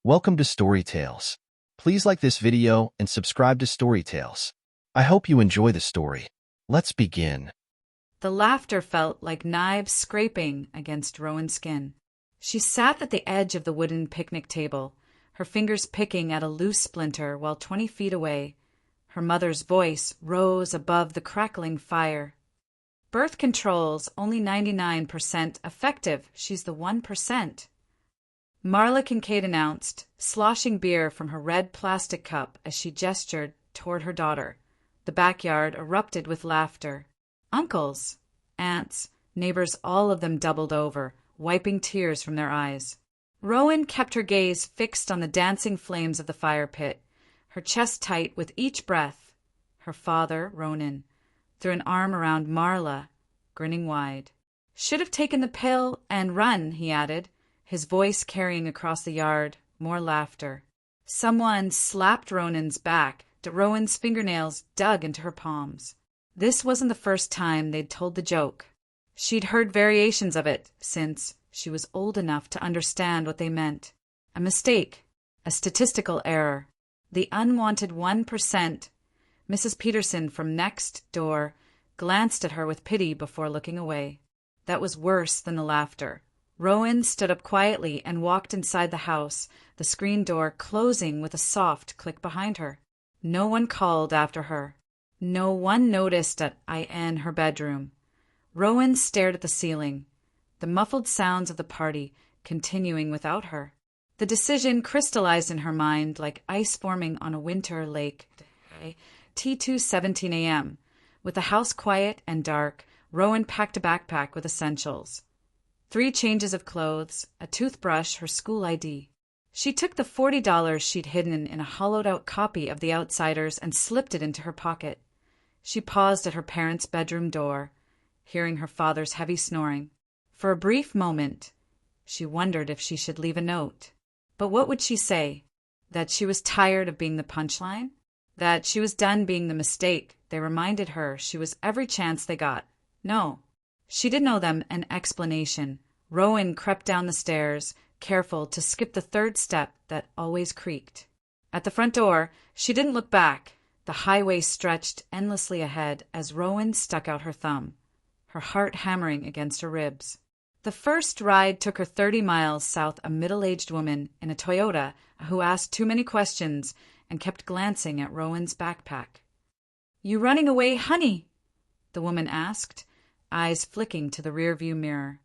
Welcome to Story Tales. Please like this video and subscribe to Story Tales. I hope you enjoy the story. Let's begin. The laughter felt like knives scraping against Rowan's skin. She sat at the edge of the wooden picnic table, her fingers picking at a loose splinter while 20 feet away, her mother's voice rose above the crackling fire. Birth control's only 99% effective. She's the 1%. Marla Kincaid announced, sloshing beer from her red plastic cup as she gestured toward her daughter. The backyard erupted with laughter. Uncles, aunts, neighbors, all of them doubled over, wiping tears from their eyes. Rowan kept her gaze fixed on the dancing flames of the fire pit, her chest tight with each breath. Her father, Ronan, threw an arm around Marla, grinning wide. "Should have taken the pill and run," he added, his voice carrying across the yard. More laughter. Someone slapped Ronan's back. Rowan's fingernails dug into her palms. This wasn't the first time they'd told the joke. She'd heard variations of it since she was old enough to understand what they meant. A mistake, a statistical error, the unwanted 1%. Mrs. Peterson from next door glanced at her with pity before looking away. That was worse than the laughter. Rowan stood up quietly and walked inside the house, the screen door closing with a soft click behind her. No one called after her. No one noticed in her bedroom. Rowan stared at the ceiling, the muffled sounds of the party continuing without her. The decision crystallized in her mind like ice forming on a winter lake. T2:17 a.m. With the house quiet and dark, Rowan packed a backpack with essentials. 3 changes of clothes, a toothbrush, her school ID. She took the $40 she'd hidden in a hollowed-out copy of The Outsiders and slipped it into her pocket. She paused at her parents' bedroom door, hearing her father's heavy snoring. For a brief moment, she wondered if she should leave a note. But what would she say? That she was tired of being the punchline? That she was done being the mistake they reminded her she was every chance they got? No. She didn't owe them an explanation. Rowan crept down the stairs, careful to skip the 3rd step that always creaked. At the front door, she didn't look back. The highway stretched endlessly ahead as Rowan stuck out her thumb, her heart hammering against her ribs. The first ride took her 30 miles south, a middle-aged woman in a Toyota who asked too many questions and kept glancing at Rowan's backpack. "You running away, honey?" the woman asked, eyes flicking to the rearview mirror.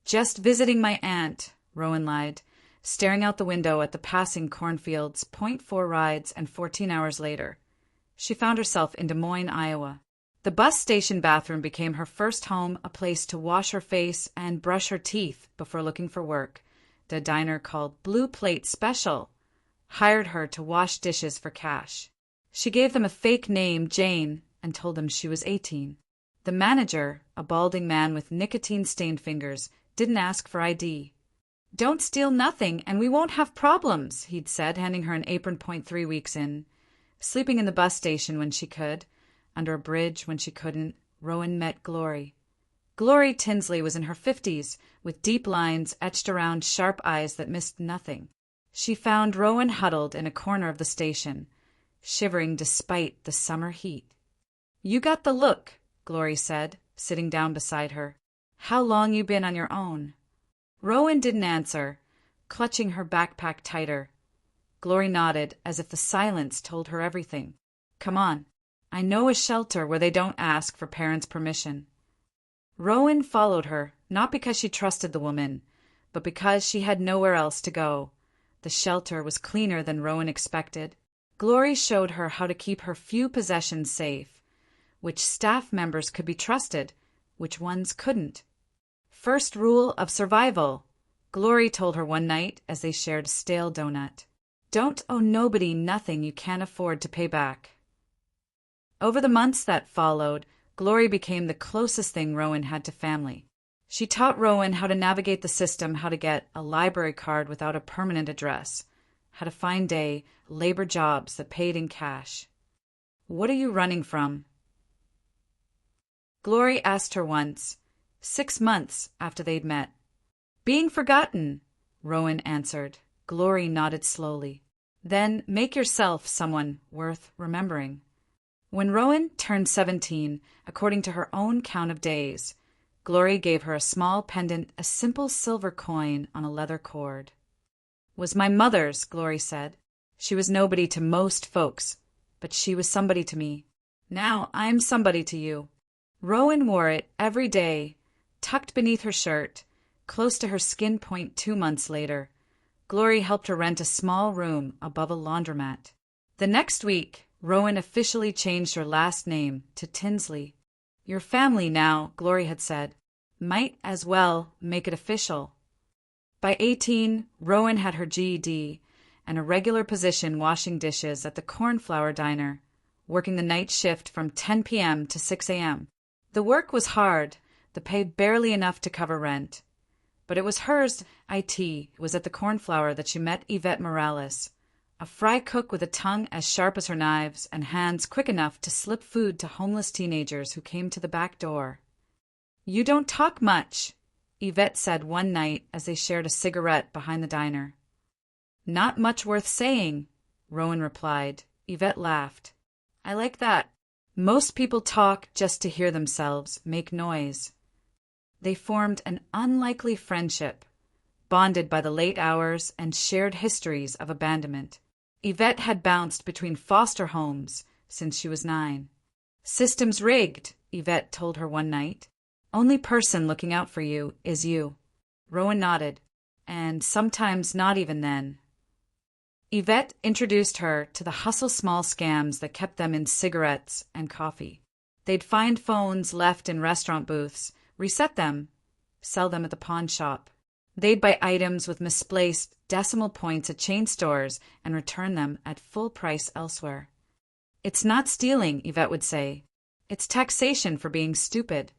"Just visiting my aunt," Rowan lied, staring out the window at the passing cornfields. 0.4 rides and 14 hours later, she found herself in Des Moines, Iowa. The bus station bathroom became her first home, a place to wash her face and brush her teeth before looking for work. The diner called Blue Plate Special hired her to wash dishes for cash. She gave them a fake name, Jane, and told them she was 18. The manager, a balding man with nicotine-stained fingers, didn't ask for ID. "Don't steal nothing, and we won't have problems," he'd said, handing her an apron. 3 weeks in. Sleeping in the bus station when she could, under a bridge when she couldn't, Rowan met Glory. Glory Tinsley was in her 50s, with deep lines etched around sharp eyes that missed nothing. She found Rowan huddled in a corner of the station, shivering despite the summer heat. "You got the look," Glory said, sitting down beside her. "How long you been on your own?" Rowan didn't answer, clutching her backpack tighter. Glory nodded, as if the silence told her everything. "Come on. I know a shelter where they don't ask for parents' permission." Rowan followed her, not because she trusted the woman, but because she had nowhere else to go. The shelter was cleaner than Rowan expected. Glory showed her how to keep her few possessions safe, which staff members could be trusted, which ones couldn't. "First rule of survival," Glory told her one night as they shared a stale donut. "Don't owe nobody nothing you can't afford to pay back." Over the months that followed, Glory became the closest thing Rowan had to family. She taught Rowan how to navigate the system, how to get a library card without a permanent address, how to find day labor jobs that paid in cash. "What are you running from?" Glory asked her once, 6 months after they'd met. "Being forgotten," Rowan answered. Glory nodded slowly. Then make yourself someone worth remembering. When Rowan turned 17, according to her own count of days, Glory gave her a small pendant, a simple silver coin on a leather cord. "Was my mother's," Glory said. "She was nobody to most folks, but she was somebody to me. Now I'm somebody to you." Rowan wore it every day, tucked beneath her shirt, close to her skin point 2 months later. Glory helped her rent a small room above a laundromat. The next week, Rowan officially changed her last name to Tinsley. "Your family now," Glory had said. "Might as well make it official." By 18, Rowan had her GED and a regular position washing dishes at the Cornflower Diner, working the night shift from 10 p.m. to 6 a.m. The work was hard, the pay barely enough to cover rent. But it was hers. It was at the Cornflower that she met Yvette Morales, a fry cook with a tongue as sharp as her knives and hands quick enough to slip food to homeless teenagers who came to the back door. "You don't talk much," Yvette said one night as they shared a cigarette behind the diner. "Not much worth saying," Rowan replied. Yvette laughed. "I like that. Most people talk just to hear themselves make noise." They formed an unlikely friendship, bonded by the late hours and shared histories of abandonment. Yvette had bounced between foster homes since she was 9. "System's rigged," Yvette told her one night. "Only person looking out for you is you." Rowan nodded. "And sometimes not even then." Yvette introduced her to the hustle small scams that kept them in cigarettes and coffee. They'd find phones left in restaurant booths, reset them, sell them at the pawn shop. They'd buy items with misplaced decimal points at chain stores and return them at full price elsewhere. "It's not stealing," Yvette would say. "It's taxation for being stupid."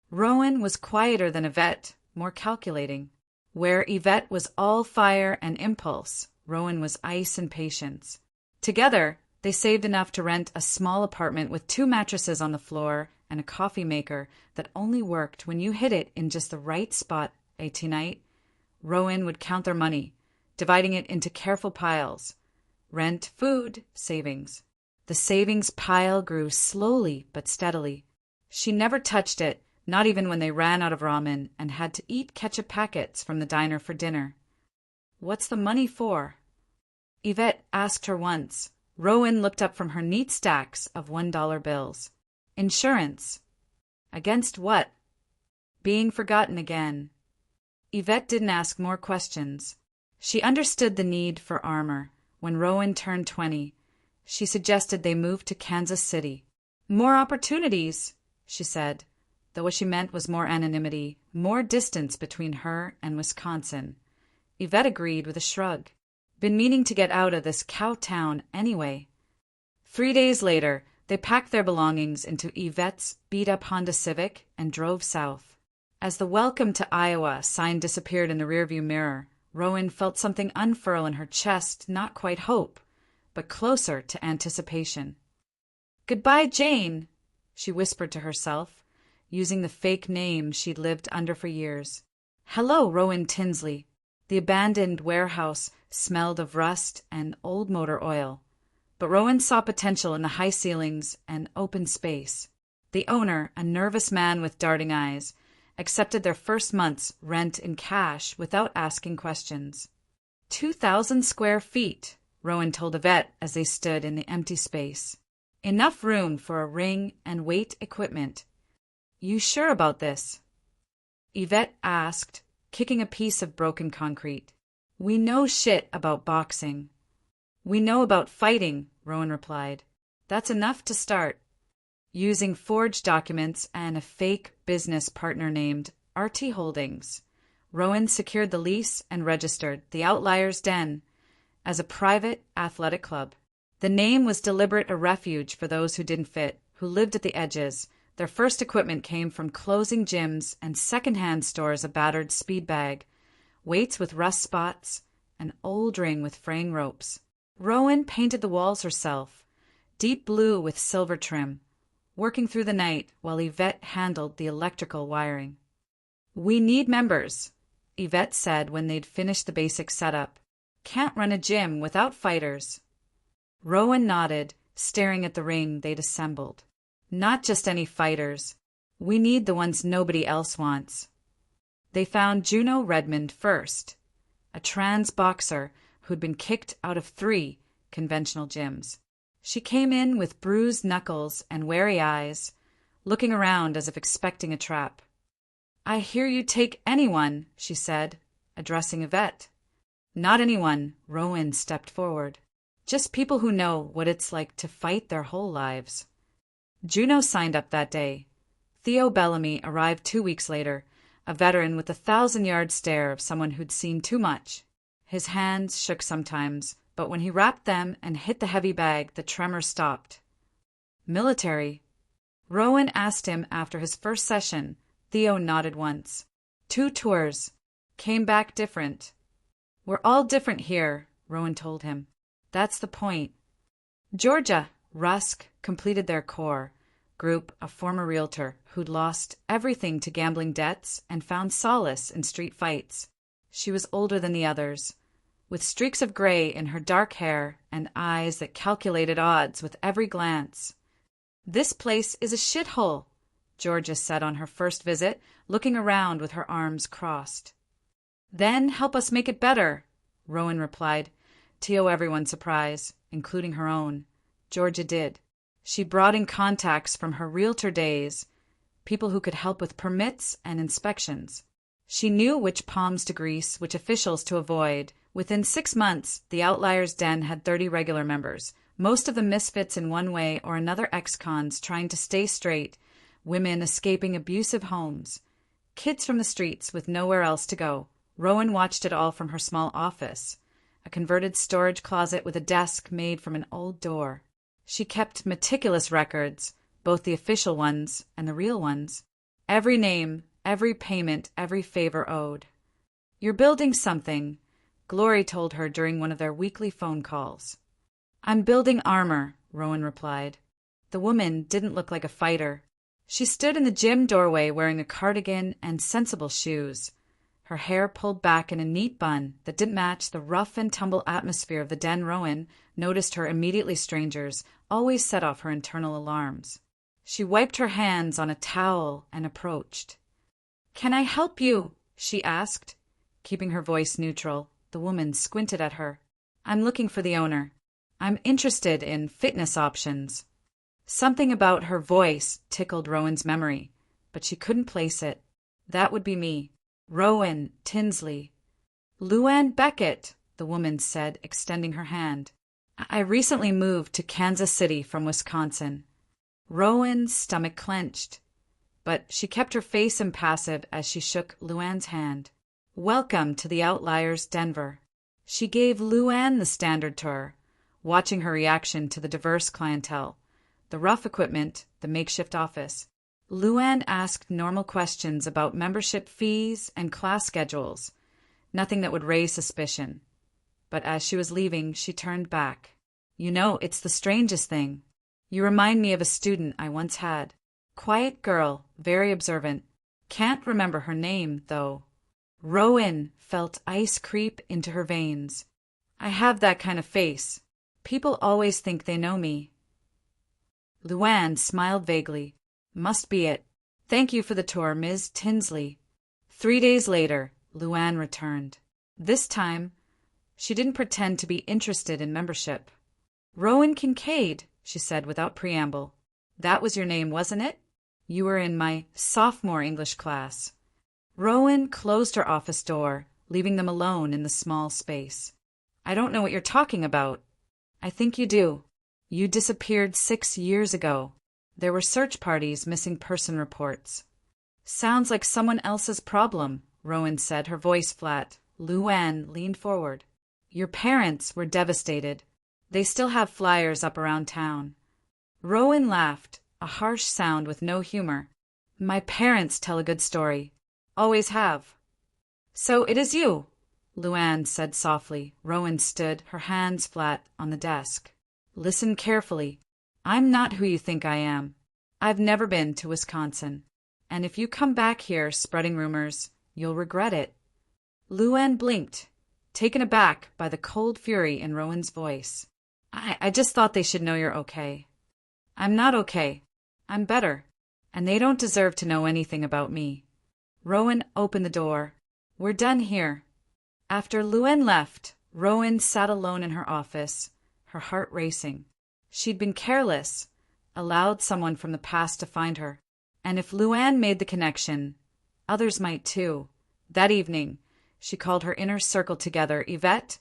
Rowan was quieter than Yvette, more calculating. Where Yvette was all fire and impulse, Rowan was ice and patience. Together, they saved enough to rent a small apartment with 2 mattresses on the floor and a coffee maker that only worked when you hit it in just the right spot. Night, Rowan would count their money, dividing it into careful piles. Rent, food, savings. The savings pile grew slowly but steadily. She never touched it, not even when they ran out of ramen and had to eat ketchup packets from the diner for dinner. "What's the money for?" Yvette asked her once. Rowan looked up from her neat stacks of $1 bills. "Insurance." "Against what?" "Being forgotten again." Yvette didn't ask more questions. She understood the need for armor. When Rowan turned 20, she suggested they move to Kansas City. "More opportunities," she said, though what she meant was more anonymity, more distance between her and Wisconsin. Yvette agreed with a shrug. Been meaning to get out of this cow town anyway. 3 days later, they packed their belongings into Yvette's beat-up Honda Civic and drove south. As the "Welcome to Iowa" sign disappeared in the rearview mirror, Rowan felt something unfurl in her chest, not quite hope, but closer to anticipation. "Goodbye, Jane," she whispered to herself, using the fake name she'd lived under for years. "Hello, Rowan Tinsley." The abandoned warehouse smelled of rust and old motor oil, but Rowan saw potential in the high ceilings and open space. The owner, a nervous man with darting eyes, accepted their first month's rent in cash without asking questions. 2,000 square feet, Rowan told Yvette as they stood in the empty space. "Enough room for a ring and weight equipment. You sure about this?" Yvette asked, kicking a piece of broken concrete. "We know shit about boxing." "We know about fighting," Rowan replied. "That's enough to start." Using forged documents and a fake business partner named RT Holdings, Rowan secured the lease and registered the Outliers Den as a private athletic club. The name was deliberate, a refuge for those who didn't fit, who lived at the edges. Their first equipment came from closing gyms and secondhand stores, a battered speed bag, weights with rust spots, an old ring with fraying ropes. Rowan painted the walls herself, deep blue with silver trim, working through the night while Yvette handled the electrical wiring. "We need members," Yvette said when they'd finished the basic setup. Can't run a gym without fighters. Rowan nodded, staring at the ring they'd assembled. Not just any fighters. We need the ones nobody else wants. They found Juno Redmond first, a trans boxer who'd been kicked out of 3 conventional gyms. She came in with bruised knuckles and wary eyes, looking around as if expecting a trap. "I hear you take anyone," she said, addressing Yvette. "Not anyone," Rowan stepped forward. "Just people who know what it's like to fight their whole lives." Juno signed up that day. Theo Bellamy arrived 2 weeks later, a veteran with the 1,000-yard stare of someone who'd seen too much. His hands shook sometimes, but when he wrapped them and hit the heavy bag, the tremor stopped. "Military?" Rowan asked him after his first session. Theo nodded once. 2 tours. Came back different. "We're all different here," Rowan told him. "That's the point." Georgia, Rusk, completed their core group, a former realtor who'd lost everything to gambling debts and found solace in street fights. She was older than the others, with streaks of gray in her dark hair and eyes that calculated odds with every glance. "This place is a shithole," Georgia said on her first visit, looking around with her arms crossed. "Then help us make it better," Rowan replied, to everyone's surprise, including her own. Georgia did. She brought in contacts from her realtor days, people who could help with permits and inspections. She knew which palms to grease, which officials to avoid. Within 6 months, the Outliers' Den had 30 regular members, most of them misfits in one way or another, ex-cons trying to stay straight, women escaping abusive homes, kids from the streets with nowhere else to go. Rowan watched it all from her small office, a converted storage closet with a desk made from an old door. She kept meticulous records, both the official ones and the real ones. Every name, every payment, every favor owed. "You're building something," Glory told her during one of their weekly phone calls. "I'm building armor," Rowan replied. The woman didn't look like a fighter. She stood in the gym doorway wearing a cardigan and sensible shoes, her hair pulled back in a neat bun that didn't match the rough-and-tumble atmosphere of the den. Rowan noticed her immediately. Strangers always set off her internal alarms. She wiped her hands on a towel and approached. "Can I help you?" she asked, keeping her voice neutral. The woman squinted at her. "I'm looking for the owner. I'm interested in fitness options." Something about her voice tickled Rowan's memory, but she couldn't place it. "That would be me. Rowan Tinsley." "Luann Beckett," the woman said, extending her hand. "I recently moved to Kansas City from Wisconsin." Rowan's stomach clenched, but she kept her face impassive as she shook Luann's hand. "Welcome to the Outliers, Denver." She gave Luann the standard tour, watching her reaction to the diverse clientele, the rough equipment, the makeshift office. Luann asked normal questions about membership fees and class schedules, nothing that would raise suspicion. But as she was leaving, she turned back. "You know, it's the strangest thing. You remind me of a student I once had. Quiet girl, very observant. Can't remember her name, though." Rowan felt ice creep into her veins. "I have that kind of face. People always think they know me." Luann smiled vaguely. "Must be it. Thank you for the tour, Ms. Tinsley." 3 days later, Luann returned. This time, she didn't pretend to be interested in membership. "Rowan Kincaid," she said without preamble. "That was your name, wasn't it? You were in my sophomore English class." Rowan closed her office door, leaving them alone in the small space. "I don't know what you're talking about." "I think you do. You disappeared 6 years ago. There were search parties, missing person reports." "Sounds like someone else's problem," Rowan said, her voice flat. Luann leaned forward. "Your parents were devastated. They still have flyers up around town." Rowan laughed, a harsh sound with no humor. "My parents tell a good story. Always have." "So it is you," Luann said softly. Rowan stood, her hands flat on the desk. "Listen carefully. I'm not who you think I am. I've never been to Wisconsin. And if you come back here spreading rumors, you'll regret it." Luann blinked. taken aback by the cold fury in Rowan's voice. I just thought they should know you're okay. I'm not okay. I'm better. And they don't deserve to know anything about me. Rowan opened the door. We're done here. After Luann left, Rowan sat alone in her office, her heart racing. She'd been careless, allowed someone from the past to find her. And if Luann made the connection, others might too. That evening, she called her inner circle together: Yvette,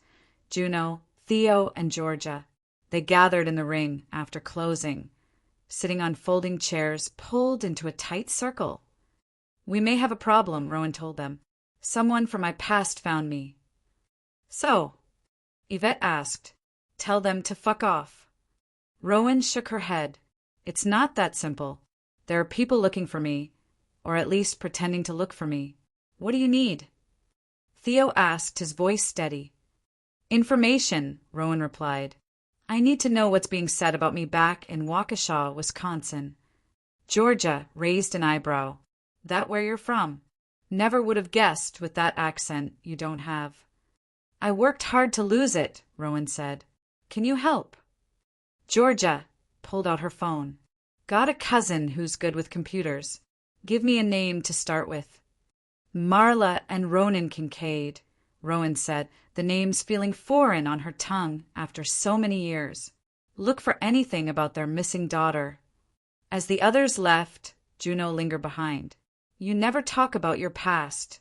Juno, Theo, and Georgia. They gathered in the ring after closing, sitting on folding chairs pulled into a tight circle. We may have a problem, Rowan told them. Someone from my past found me. So? Yvette asked. Tell them to fuck off. Rowan shook her head. It's not that simple. There are people looking for me, or at least pretending to look for me. What do you need? Theo asked, his voice steady. Information, Rowan replied. I need to know what's being said about me back in Waukesha, Wisconsin. Georgia raised an eyebrow. That where you're from? Never would have guessed with that accent you don't have. I worked hard to lose it, Rowan said. Can you help? Georgia pulled out her phone. Got a cousin who's good with computers. Give me a name to start with. Marla and Ronan Kincaid, Rowan said, the names feeling foreign on her tongue after so many years. Look for anything about their missing daughter. As the others left, Juno lingered behind. You never talk about your past.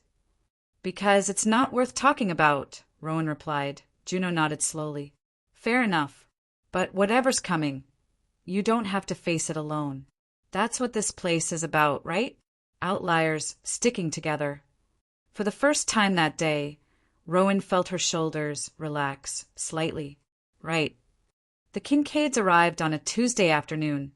Because it's not worth talking about, Rowan replied. Juno nodded slowly. Fair enough. But whatever's coming, you don't have to face it alone. That's what this place is about, right? Outliers sticking together. For the first time that day, Rowan felt her shoulders relax slightly. Right. The Kincaids arrived on a Tuesday afternoon,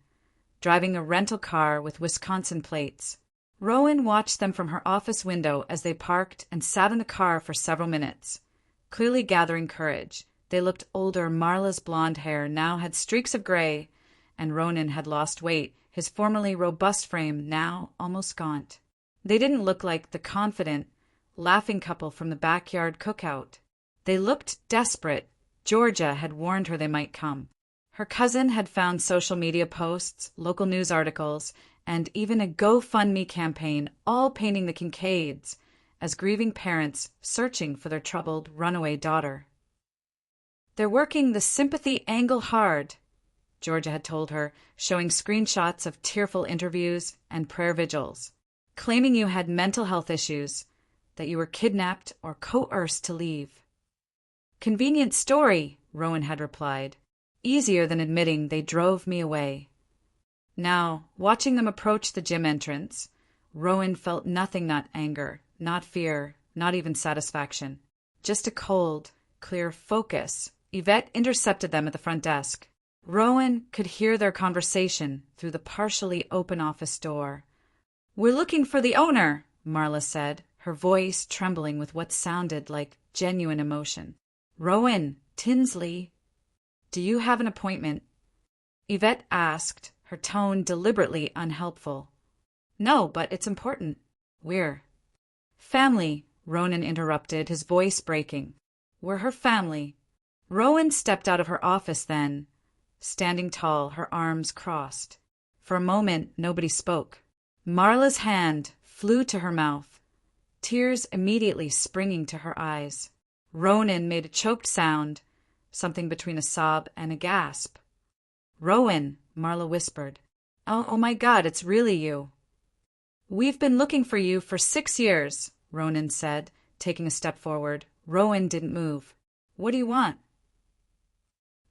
driving a rental car with Wisconsin plates. Rowan watched them from her office window as they parked and sat in the car for several minutes, clearly gathering courage. They looked older. Marla's blonde hair now had streaks of gray, and Ronan had lost weight, his formerly robust frame now almost gaunt. They didn't look like the confident, laughing couple from the backyard cookout. They looked desperate. Georgia had warned her they might come. Her cousin had found social media posts, local news articles, and even a GoFundMe campaign, all painting the Kincaids as grieving parents searching for their troubled runaway daughter. They're working the sympathy angle hard, Georgia had told her, showing screenshots of tearful interviews and prayer vigils, claiming you had mental health issues, that you were kidnapped or coerced to leave. Convenient story, Rowan had replied. Easier than admitting they drove me away. Now, watching them approach the gym entrance, Rowan felt nothing, not anger, not fear, not even satisfaction. Just a cold, clear focus. Yvette intercepted them at the front desk. Rowan could hear their conversation through the partially open office door. We're looking for the owner, Marla said, her voice trembling with what sounded like genuine emotion. Rowan, Tinsley. Do you have an appointment? Yvette asked, her tone deliberately unhelpful. No, but it's important. We're family, Ronan interrupted, his voice breaking. We're her family. Rowan stepped out of her office then, standing tall, her arms crossed. For a moment, nobody spoke. Marla's hand flew to her mouth, tears immediately springing to her eyes. Ronan made a choked sound, something between a sob and a gasp. Rowan, Marla whispered. Oh my God, it's really you. We've been looking for you for 6 years, Ronan said, taking a step forward. Rowan didn't move. What do you want?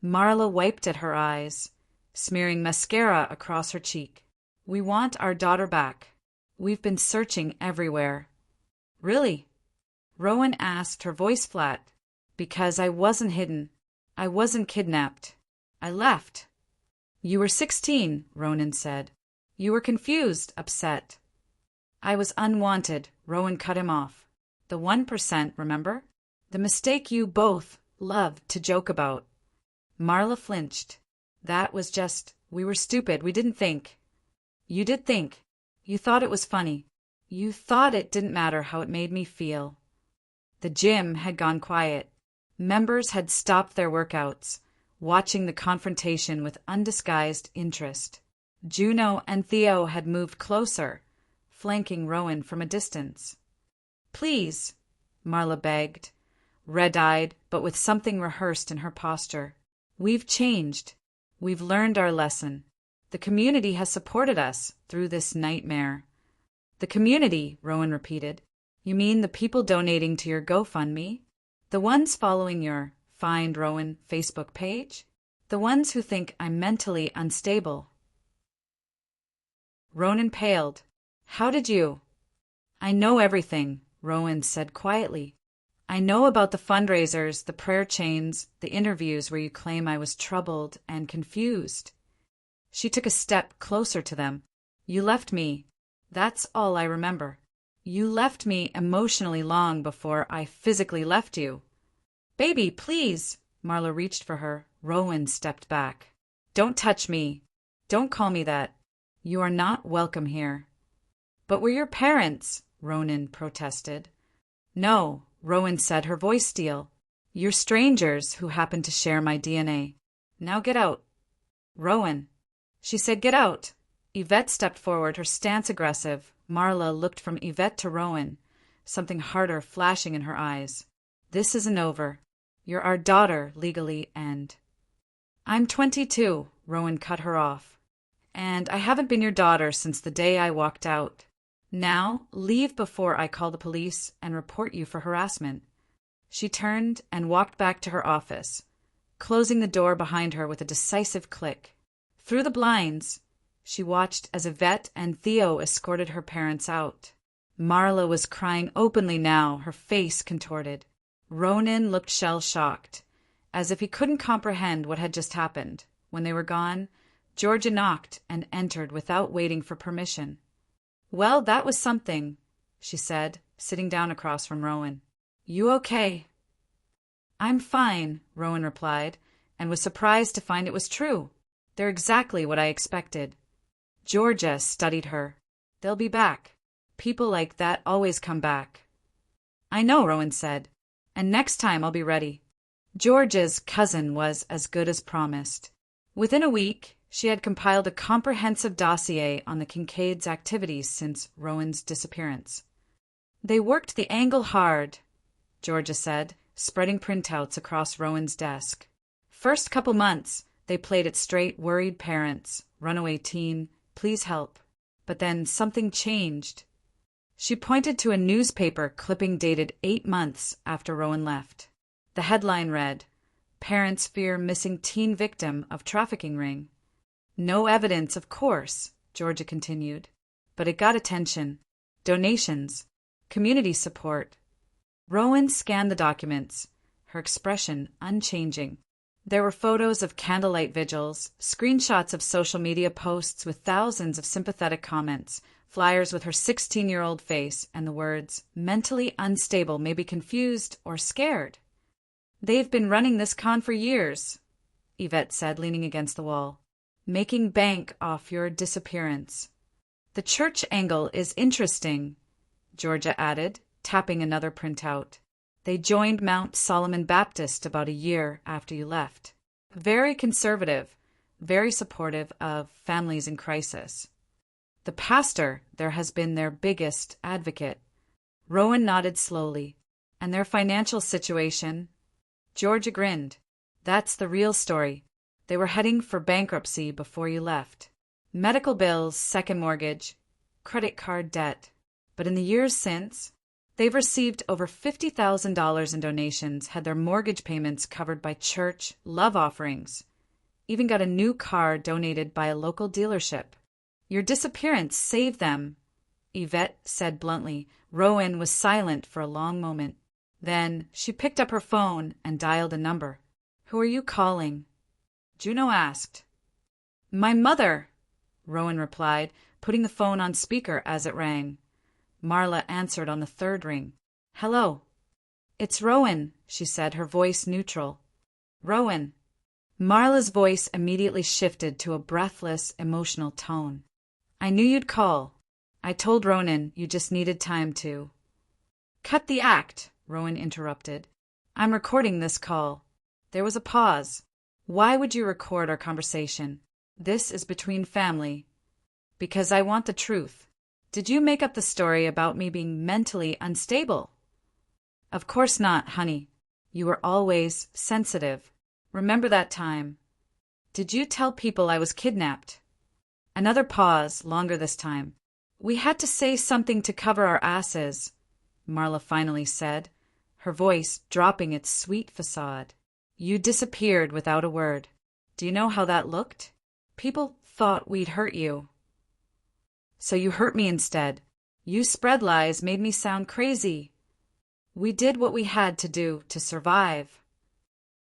Marla wiped at her eyes, smearing mascara across her cheek. We want our daughter back. We've been searching everywhere. Really? Rowan asked, her voice flat. Because I wasn't hidden. I wasn't kidnapped. I left. You were 16, Ronan said. You were confused, upset. I was unwanted, Rowan cut him off. The 1%, remember? The mistake you both loved to joke about. Marla flinched. That was just, we were stupid, we didn't think. You did think. You thought it was funny. You thought it didn't matter how it made me feel. The gym had gone quiet. Members had stopped their workouts, watching the confrontation with undisguised interest. Juno and Theo had moved closer, flanking Rowan from a distance. "Please," Marla begged, red-eyed but with something rehearsed in her posture. "We've changed. We've learned our lesson. The community has supported us through this nightmare." "The community," Rowan repeated. "You mean the people donating to your GoFundMe? The ones following your Find Rowan Facebook page? The ones who think I'm mentally unstable?" Ronan paled. "How did you—" "I know everything," Rowan said quietly. "I know about the fundraisers, the prayer chains, the interviews where you claim I was troubled and confused." She took a step closer to them. "You left me. That's all I remember. You left me emotionally long before I physically left you." "Baby, please!" Marla reached for her. Rowan stepped back. "Don't touch me. Don't call me that. You are not welcome here." "But we're your parents," Ronan protested. "No," Rowan said, her voice steel. "You're strangers who happen to share my DNA. Now get out." "Rowan." She said, "Get out." Yvette stepped forward, her stance aggressive. Marla looked from Yvette to Rowan, something harder flashing in her eyes. "This isn't over. You're our daughter, legally, and—" "I'm 22, Rowan cut her off. "And I haven't been your daughter since the day I walked out. Now, leave before I call the police and report you for harassment." She turned and walked back to her office, closing the door behind her with a decisive click. Through the blinds, she watched as Yvette and Theo escorted her parents out. Marla was crying openly now, her face contorted. Ronan looked shell-shocked, as if he couldn't comprehend what had just happened. When they were gone, Georgia knocked and entered without waiting for permission. "Well, that was something," she said, sitting down across from Rowan. "You okay?" "I'm fine," Rowan replied, and was surprised to find it was true. "They're exactly what I expected." Georgia studied her. "They'll be back. People like that always come back." "I know," Rowan said, "and next time I'll be ready." Georgia's cousin was as good as promised. Within a week, she had compiled a comprehensive dossier on the Kincaids' activities since Rowan's disappearance. "They worked the angle hard," Georgia said, spreading printouts across Rowan's desk. "First couple months, they played it straight, worried parents, runaway teen, please help. But then something changed." She pointed to a newspaper clipping dated 8 months after Rowan left. The headline read, "Parents fear missing teen victim of trafficking ring." "No evidence, of course," Georgia continued, "but it got attention. Donations. Community support." Rowan scanned the documents, her expression unchanging. There were photos of candlelight vigils, screenshots of social media posts with thousands of sympathetic comments, flyers with her 16-year-old face, and the words, "Mentally unstable, maybe confused or scared." "They've been running this con for years," Yvette said, leaning against the wall. "Making bank off your disappearance." "The church angle is interesting," Georgia added, tapping another printout. "They joined Mount Solomon Baptist about a year after you left. Very conservative, very supportive of families in crisis. The pastor there has been their biggest advocate." Rowan nodded slowly. "And their financial situation?" Georgia grinned. "That's the real story. They were heading for bankruptcy before you left. Medical bills, second mortgage, credit card debt. But in the years since, they've received over $50,000 in donations, had their mortgage payments covered by church love offerings, even got a new car donated by a local dealership. Your disappearance saved them," Yvette said bluntly. Rowan was silent for a long moment. Then she picked up her phone and dialed a number. "Who are you calling?" Juno asked. "My mother," Rowan replied, putting the phone on speaker as it rang. Marla answered on the third ring. "Hello." "It's Rowan," she said, her voice neutral. "Rowan." Marla's voice immediately shifted to a breathless, emotional tone. "I knew you'd call. I told Ronan you just needed time to—" "Cut the act," Rowan interrupted. I'm recording this call. There was a pause. Why would you record our conversation? This is between family. Because I want the truth. Did you make up the story about me being mentally unstable? Of course not, honey. You were always sensitive. Remember that time? Did you tell people I was kidnapped? Another pause, longer this time. We had to say something to cover our asses, Marla finally said, her voice dropping its sweet facade. You disappeared without a word. Do you know how that looked? People thought we'd hurt you. So you hurt me instead. You spread lies, made me sound crazy. We did what we had to do to survive.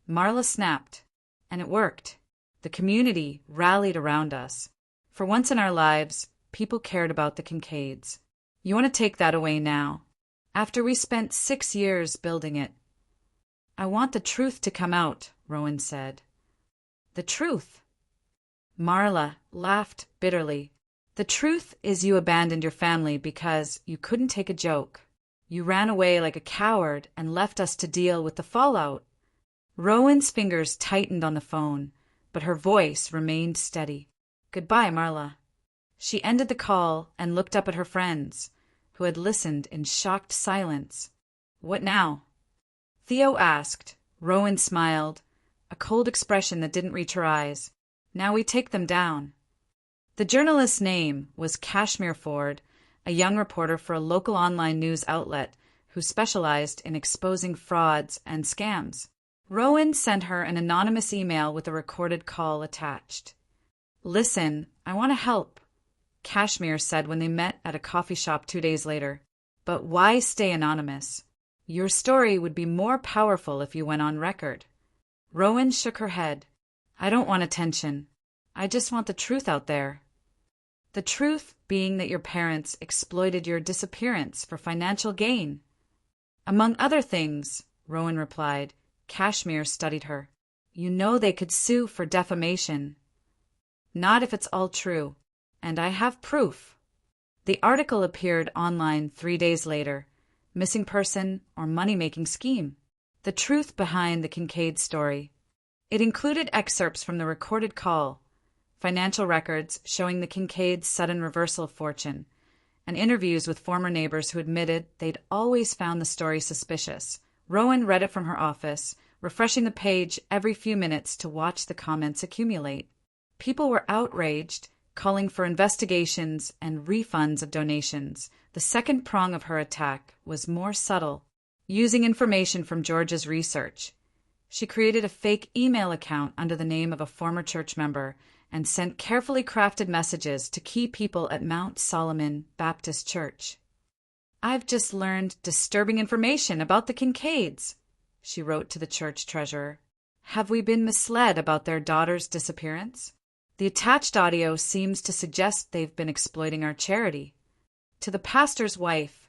Marla snapped, and it worked. The community rallied around us. For once in our lives, people cared about the Kincaids. You want to take that away now? After we spent 6 years building it. I want the truth to come out, Rowan said. The truth? Marla laughed bitterly. The truth is you abandoned your family because you couldn't take a joke. You ran away like a coward and left us to deal with the fallout. Rowan's fingers tightened on the phone, but her voice remained steady. Goodbye, Marla. She ended the call and looked up at her friends, who had listened in shocked silence. What now? Theo asked. Rowan smiled, a cold expression that didn't reach her eyes. Now we take them down. The journalist's name was Kashmir Ford, a young reporter for a local online news outlet who specialized in exposing frauds and scams. Rowan sent her an anonymous email with a recorded call attached. Listen, I want to help, Kashmir said when they met at a coffee shop 2 days later. But why stay anonymous? Your story would be more powerful if you went on record. Rowan shook her head. I don't want attention. I just want the truth out there. The truth being that your parents exploited your disappearance for financial gain. Among other things, Rowan replied. Kashmir studied her. You know they could sue for defamation. Not if it's all true. And I have proof. The article appeared online 3 days later. Missing person or money-making scheme. The truth behind the Kincaid story. It included excerpts from the recorded call, financial records showing the Kincaids' sudden reversal of fortune, and interviews with former neighbors who admitted they'd always found the story suspicious. Rowan read it from her office, refreshing the page every few minutes to watch the comments accumulate. People were outraged, calling for investigations and refunds of donations. The second prong of her attack was more subtle, using information from George's research. She created a fake email account under the name of a former church member and sent carefully crafted messages to key people at Mount Solomon Baptist Church. I've just learned disturbing information about the Kincaids, she wrote to the church treasurer. Have we been misled about their daughter's disappearance? The attached audio seems to suggest they've been exploiting our charity. To the pastor's wife,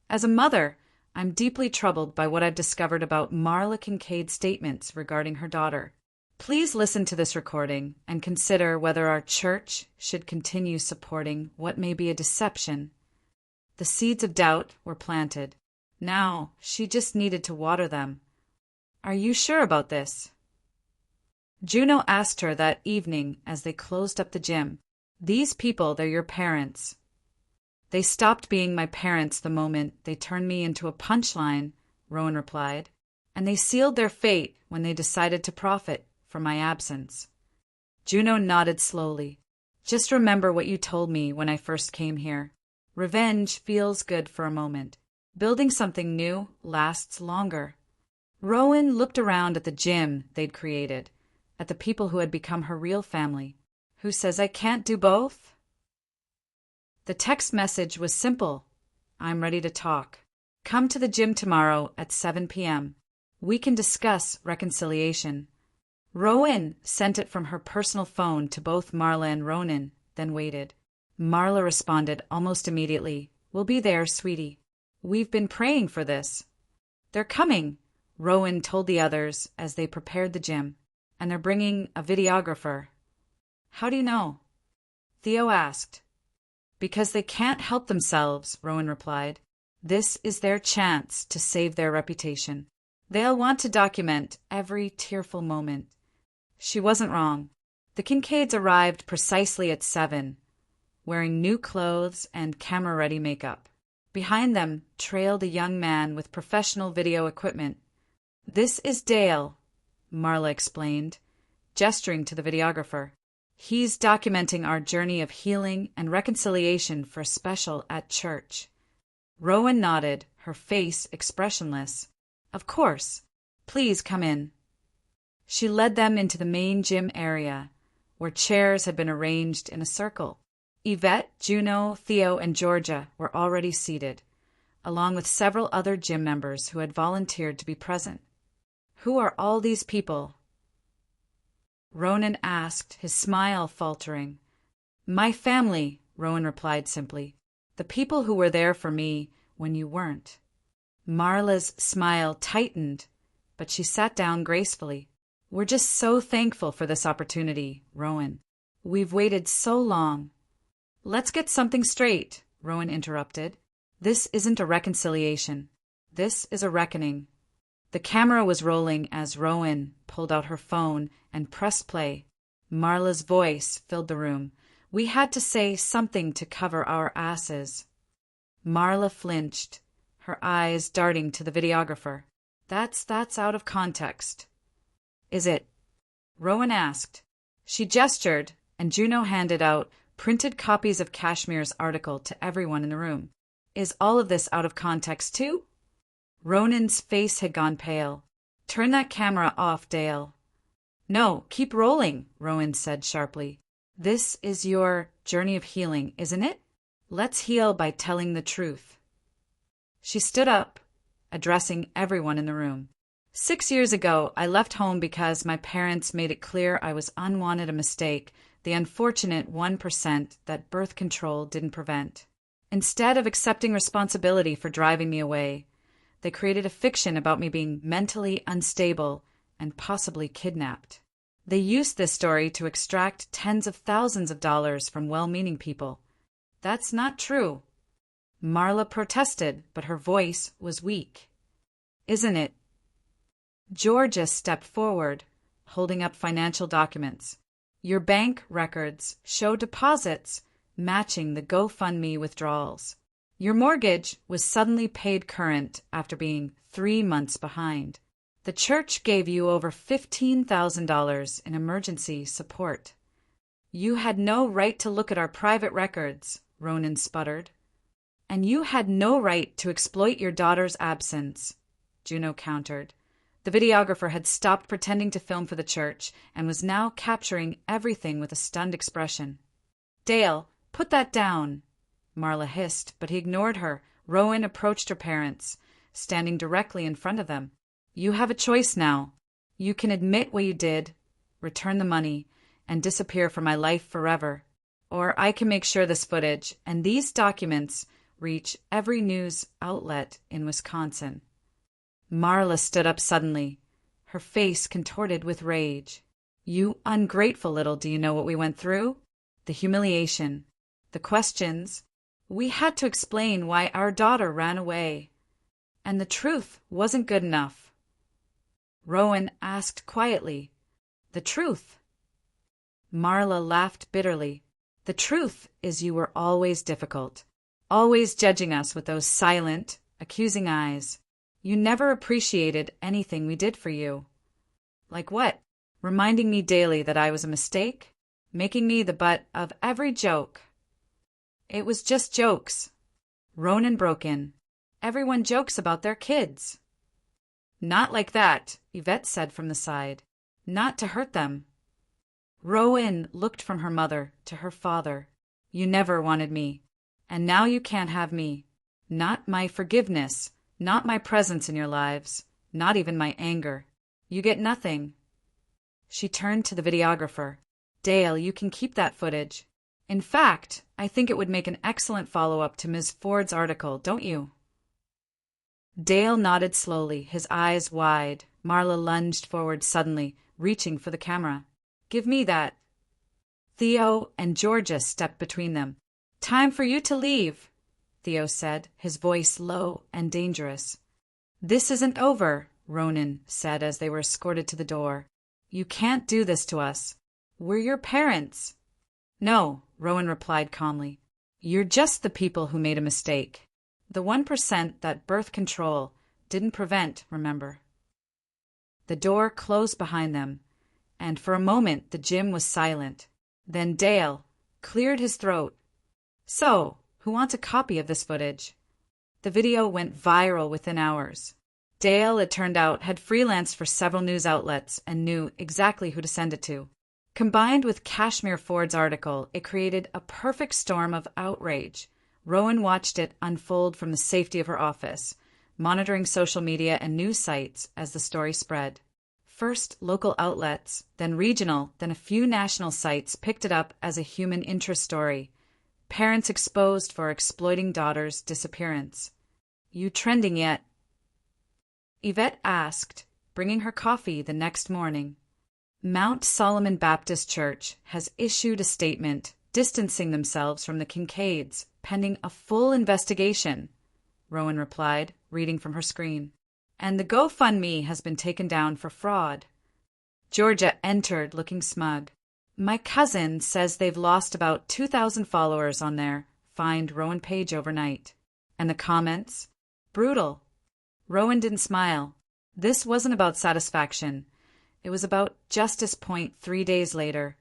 as a mother, I'm deeply troubled by what I've discovered about Marla Kincaid's statements regarding her daughter. Please listen to this recording and consider whether our church should continue supporting what may be a deception. The seeds of doubt were planted. Now, she just needed to water them. Are you sure about this? Juno asked her that evening as they closed up the gym. These people, they're your parents. They stopped being my parents the moment they turned me into a punchline, Rowan replied, and they sealed their fate when they decided to profit from my absence. Juno nodded slowly. Just remember what you told me when I first came here. Revenge feels good for a moment. Building something new lasts longer. Rowan looked around at the gym they'd created, at the people who had become her real family. Who says I can't do both? The text message was simple. I'm ready to talk. Come to the gym tomorrow at 7 p.m. We can discuss reconciliation. Rowan sent it from her personal phone to both Marla and Ronan, then waited. Marla responded almost immediately. We'll be there, sweetie. We've been praying for this. They're coming, Rowan told the others as they prepared the gym. And they're bringing a videographer. How do you know? Theo asked. Because they can't help themselves, Rowan replied. This is their chance to save their reputation. They'll want to document every tearful moment. She wasn't wrong. The Kincaids arrived precisely at 7, wearing new clothes and camera-ready makeup. Behind them trailed a young man with professional video equipment. "This is Dale," Marla explained, gesturing to the videographer. "He's documenting our journey of healing and reconciliation for a special at church." Rowan nodded, her face expressionless. "Of course. Please come in." She led them into the main gym area, where chairs had been arranged in a circle. Yvette, Juno, Theo, and Georgia were already seated, along with several other gym members who had volunteered to be present. "Who are all these people?" Ronan asked, his smile faltering. "My family," Rowan replied simply. "The people who were there for me when you weren't." Marla's smile tightened, but she sat down gracefully. "We're just so thankful for this opportunity, Rowan. We've waited so long." "Let's get something straight," Rowan interrupted. "This isn't a reconciliation. This is a reckoning." The camera was rolling as Rowan pulled out her phone and pressed play. Marla's voice filled the room. "We had to say something to cover our asses." Marla flinched, her eyes darting to the videographer. That's out of context." "Is it?" Rowan asked. She gestured, and Juno handed out printed copies of Kashmir's article to everyone in the room. "Is all of this out of context too?" Ronan's face had gone pale. "Turn that camera off, Dale." "No, keep rolling," Rowan said sharply. "This is your journey of healing, isn't it? Let's heal by telling the truth." She stood up, addressing everyone in the room. 6 years ago, I left home because my parents made it clear I was unwanted, a mistake, the unfortunate 1% that birth control didn't prevent. Instead of accepting responsibility for driving me away, they created a fiction about me being mentally unstable and possibly kidnapped. They used this story to extract tens of thousands of dollars from well-meaning people. That's not true. Marla protested, but her voice was weak. "Isn't it?" Georgia stepped forward, holding up financial documents. "Your bank records show deposits matching the GoFundMe withdrawals. Your mortgage was suddenly paid current after being 3 months behind. The church gave you over $15,000 in emergency support." "You had no right to look at our private records," Ronan sputtered. "And you had no right to exploit your daughter's absence," Juno countered. The videographer had stopped pretending to film for the church and was now capturing everything with a stunned expression. "Dale, put that down," Marla hissed, but he ignored her. Rowan approached her parents, standing directly in front of them. "You have a choice now. You can admit what you did, return the money, and disappear from my life forever. Or I can make sure this footage and these documents reach every news outlet in Wisconsin." Marla stood up suddenly, her face contorted with rage. "You ungrateful little, do you know what we went through? The humiliation, the questions. We had to explain why our daughter ran away. And the truth wasn't good enough." Rowan asked quietly, "The truth?" Marla laughed bitterly. "The truth is you were always difficult, always judging us with those silent, accusing eyes. You never appreciated anything we did for you." "Like what?" "Reminding me daily that I was a mistake, making me the butt of every joke." "It was just jokes." Ronan broke in. "Everyone jokes about their kids." "Not like that," Yvette said from the side. "Not to hurt them." Rowan looked from her mother to her father. "You never wanted me, and now you can't have me. Not my forgiveness, not my presence in your lives, not even my anger. You get nothing." She turned to the videographer. "Dale, you can keep that footage. In fact, I think it would make an excellent follow-up to Ms. Ford's article, don't you?" Dale nodded slowly, his eyes wide. Marla lunged forward suddenly, reaching for the camera. "Give me that." Theo and Georgia stepped between them. "Time for you to leave," Theo said, his voice low and dangerous. "This isn't over," Ronan said as they were escorted to the door. "You can't do this to us. We're your parents." "No," Rowan replied calmly. "You're just the people who made a mistake. The 1% that birth control didn't prevent, remember." The door closed behind them, and for a moment the gym was silent. Then Dale cleared his throat. "So, who wants a copy of this footage?" The video went viral within hours. Dale, it turned out, had freelanced for several news outlets and knew exactly who to send it to. Combined with Kashmir Ford's article, it created a perfect storm of outrage. Rowan watched it unfold from the safety of her office, monitoring social media and news sites as the story spread. First local outlets, then regional, then a few national sites picked it up as a human interest story. Parents exposed for exploiting daughter's disappearance. "You trending yet?" Yvette asked, bringing her coffee the next morning. Mount Solomon Baptist Church has issued a statement distancing themselves from the Kincaids, pending a full investigation, Rowan replied, reading from her screen. "And the GoFundMe has been taken down for fraud." Georgia entered looking smug. "My cousin says they've lost about 2,000 followers on their Find Rowan page overnight. And the comments? Brutal." Rowan didn't smile. This wasn't about satisfaction. It was about justice. 3 days later,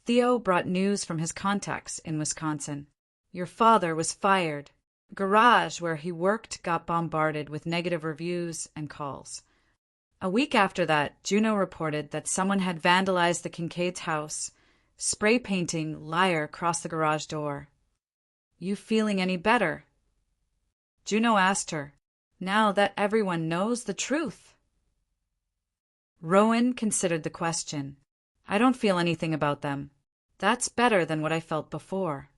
Theo brought news from his contacts in Wisconsin. "Your father was fired. Garage where he worked got bombarded with negative reviews and calls." A week after that, Juno reported that someone had vandalized the Kincaid's house, spray painting "liar" across the garage door. "You feeling any better?" Juno asked her, "now that everyone knows the truth?" Rowan considered the question. "I don't feel anything about them. That's better than what I felt before."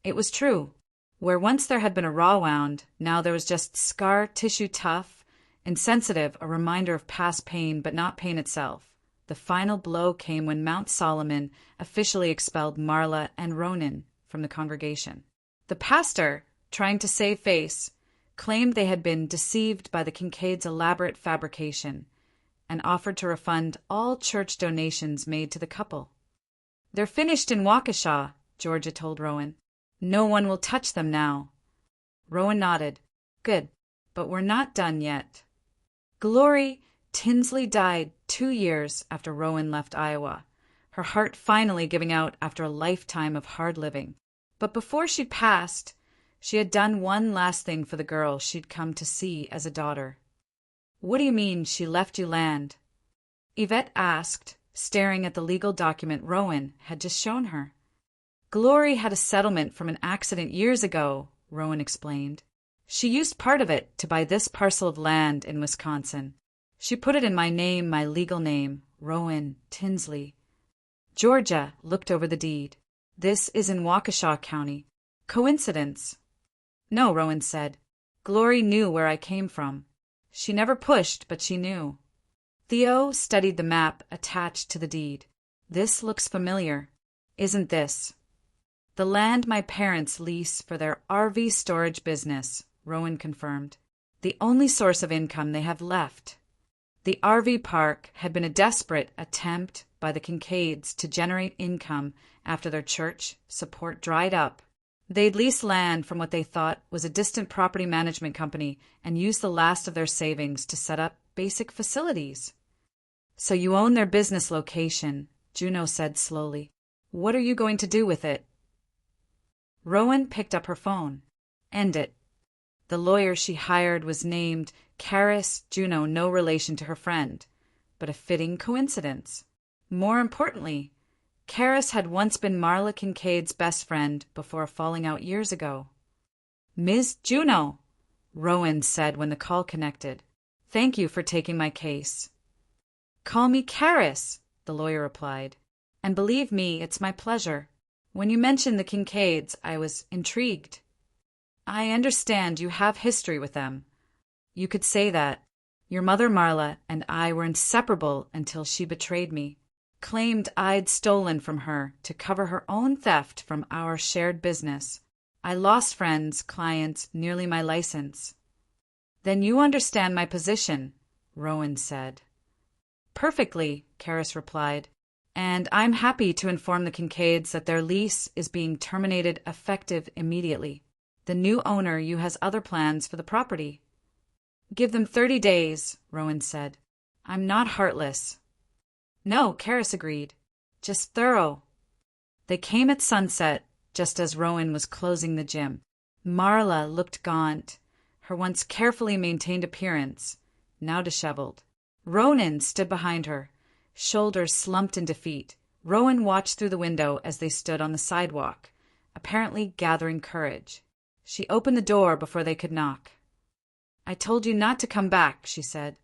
It was true. Where once there had been a raw wound, now there was just scar tissue, tough, insensitive, a reminder of past pain, but not pain itself. The final blow came when Mount Solomon officially expelled Marla and Ronan from the congregation. The pastor, trying to save face, claimed they had been deceived by the Kincaids' elaborate fabrication and offered to refund all church donations made to the couple. "They're finished in Waukesha," Georgia told Rowan. "No one will touch them now." Rowan nodded. "Good, but we're not done yet." Glory Tinsley died 2 years after Rowan left Iowa, her heart finally giving out after a lifetime of hard living. But before she passed, she had done one last thing for the girl she'd come to see as a daughter. "What do you mean she left you land?" Yvette asked, staring at the legal document Rowan had just shown her. "Glory had a settlement from an accident years ago," Rowan explained. "She used part of it to buy this parcel of land in Wisconsin. She put it in my name, my legal name, Rowan Tinsley." Georgia looked over the deed. "This is in Waukesha County. Coincidence?" "No," Rowan said. "Glory knew where I came from. She never pushed, but she knew." Theo studied the map attached to the deed. "This looks familiar. Isn't this the land my parents lease for their RV storage business?" Rowan confirmed. "The only source of income they have left." The RV park had been a desperate attempt by the Kincaids to generate income after their church support dried up. They'd leased land from what they thought was a distant property management company and used the last of their savings to set up basic facilities. "So you own their business location," Juno said slowly. "What are you going to do with it?" Rowan picked up her phone. "End it." The lawyer she hired was named Karis Juno, no relation to her friend, but a fitting coincidence. More importantly, Karis had once been Marla Kincaid's best friend before a falling out years ago. "Ms. Juno," Rowan said when the call connected. "Thank you for taking my case." "Call me Karis," the lawyer replied. "And believe me, it's my pleasure. When you mentioned the Kincaids, I was intrigued. I understand you have history with them. You could say that. Your mother Marla and I were inseparable until she betrayed me, claimed I'd stolen from her to cover her own theft from our shared business. I lost friends, clients, nearly my license." "Then you understand my position," Rowan said. Perfectly, Karis replied. And I'm happy to inform the Kincaids that their lease is being terminated effective immediately. The new owner has other plans for the property. Give them 30 days, Rowan said. I'm not heartless. No, Karis agreed. Just thorough. They came at sunset, just as Rowan was closing the gym. Marla looked gaunt, her once carefully maintained appearance now disheveled. Ronan stood behind her, shoulders slumped in defeat. Rowan watched through the window as they stood on the sidewalk, apparently gathering courage. She opened the door before they could knock. I told you not to come back, she said.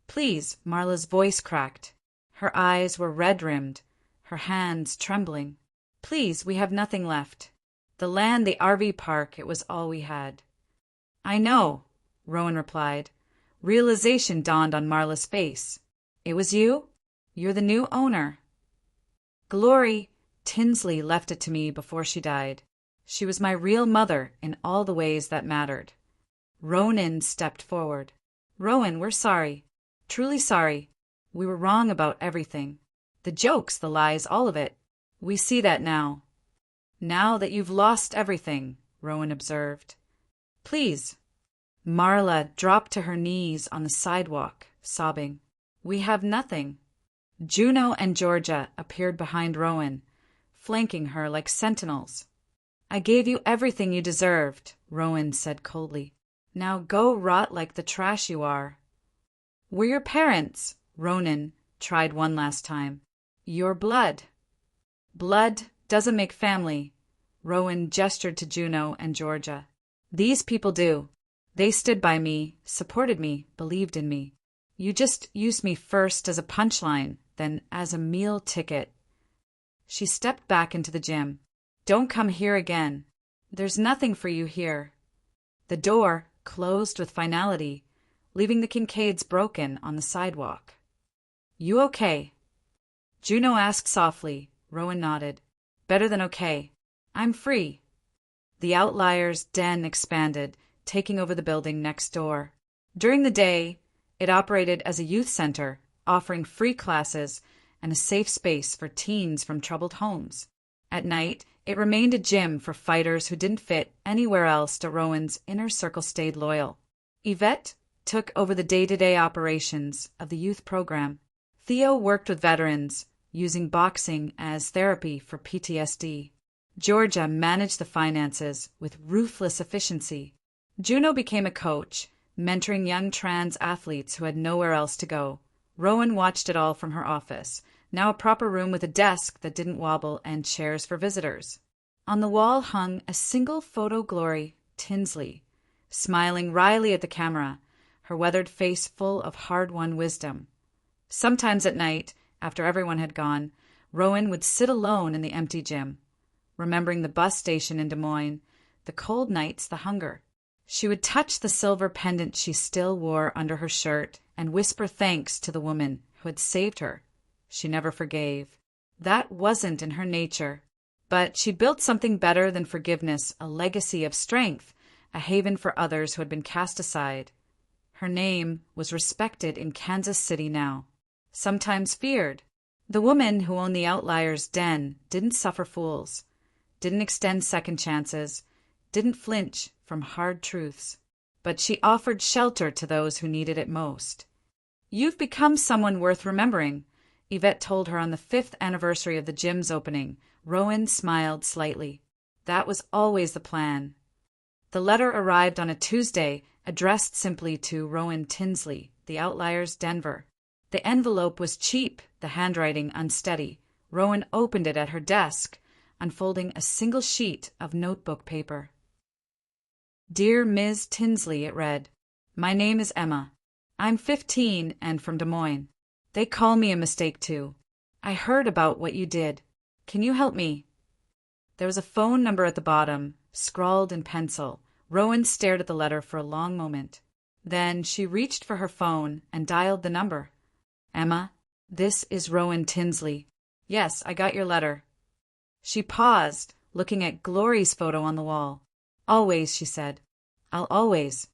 Please, Marla's voice cracked. Her eyes were red-rimmed, her hands trembling. Please, we have nothing left. The land, the RV park, it was all we had. I know, Rowan replied. Realization dawned on Marla's face. It was you? You're the new owner. Glory, Tinsley left it to me before she died. She was my real mother in all the ways that mattered. Ronan stepped forward. Rowan, we're sorry. Truly sorry. We were wrong about everything. The jokes, the lies, all of it. We see that now. Now that you've lost everything, Rowan observed. Please. Marla dropped to her knees on the sidewalk, sobbing. We have nothing. Juno and Georgia appeared behind Rowan, flanking her like sentinels. I gave you everything you deserved, Rowan said coldly. Now go rot like the trash you are. We're your parents, Ronan tried one last time. Your blood. Blood doesn't make family, Rowan gestured to Juno and Georgia. These people do. They stood by me, supported me, believed in me. You just used me first as a punchline, then as a meal ticket. She stepped back into the gym. Don't come here again. There's nothing for you here. The door closed with finality, leaving the Kincaids broken on the sidewalk. You okay? Juno asked softly. Rowan nodded. Better than okay. I'm free. The Outliers' den expanded, taking over the building next door. During the day, it operated as a youth center, offering free classes and a safe space for teens from troubled homes. At night, it remained a gym for fighters who didn't fit anywhere else. Rowan's inner circle stayed loyal. Yvette took over the day-to-day operations of the youth program. Theo worked with veterans, using boxing as therapy for PTSD. Georgia managed the finances with ruthless efficiency. Juno became a coach, mentoring young trans athletes who had nowhere else to go. Rowan watched it all from her office, now a proper room with a desk that didn't wobble and chairs for visitors. On the wall hung a single photo. Glory, Tinsley, smiling wryly at the camera, her weathered face full of hard-won wisdom. Sometimes at night, after everyone had gone, Rowan would sit alone in the empty gym, remembering the bus station in Des Moines, the cold nights, the hunger. She would touch the silver pendant she still wore under her shirt and whisper thanks to the woman who had saved her. She never forgave. That wasn't in her nature. But she built something better than forgiveness, a legacy of strength, a haven for others who had been cast aside. Her name was respected in Kansas City now, sometimes feared. The woman who owned the Outliers' den didn't suffer fools, didn't extend second chances, didn't flinch from hard truths. But she offered shelter to those who needed it most. You've become someone worth remembering, Yvette told her on the 5th anniversary of the gym's opening. Rowan smiled slightly. That was always the plan. The letter arrived on a Tuesday, addressed simply to Rowan Tinsley, The Outliers, Denver. The envelope was cheap, the handwriting unsteady. Rowan opened it at her desk, unfolding a single sheet of notebook paper. Dear Ms. Tinsley, it read. My name is Emma. I'm 15 and from Des Moines. They call me a mistake too. I heard about what you did. Can you help me? There was a phone number at the bottom, scrawled in pencil. Rowan stared at the letter for a long moment. Then she reached for her phone and dialed the number. Emma, this is Rowan Tinsley. Yes, I got your letter. She paused, looking at Glory's photo on the wall. Always, she said. I'll always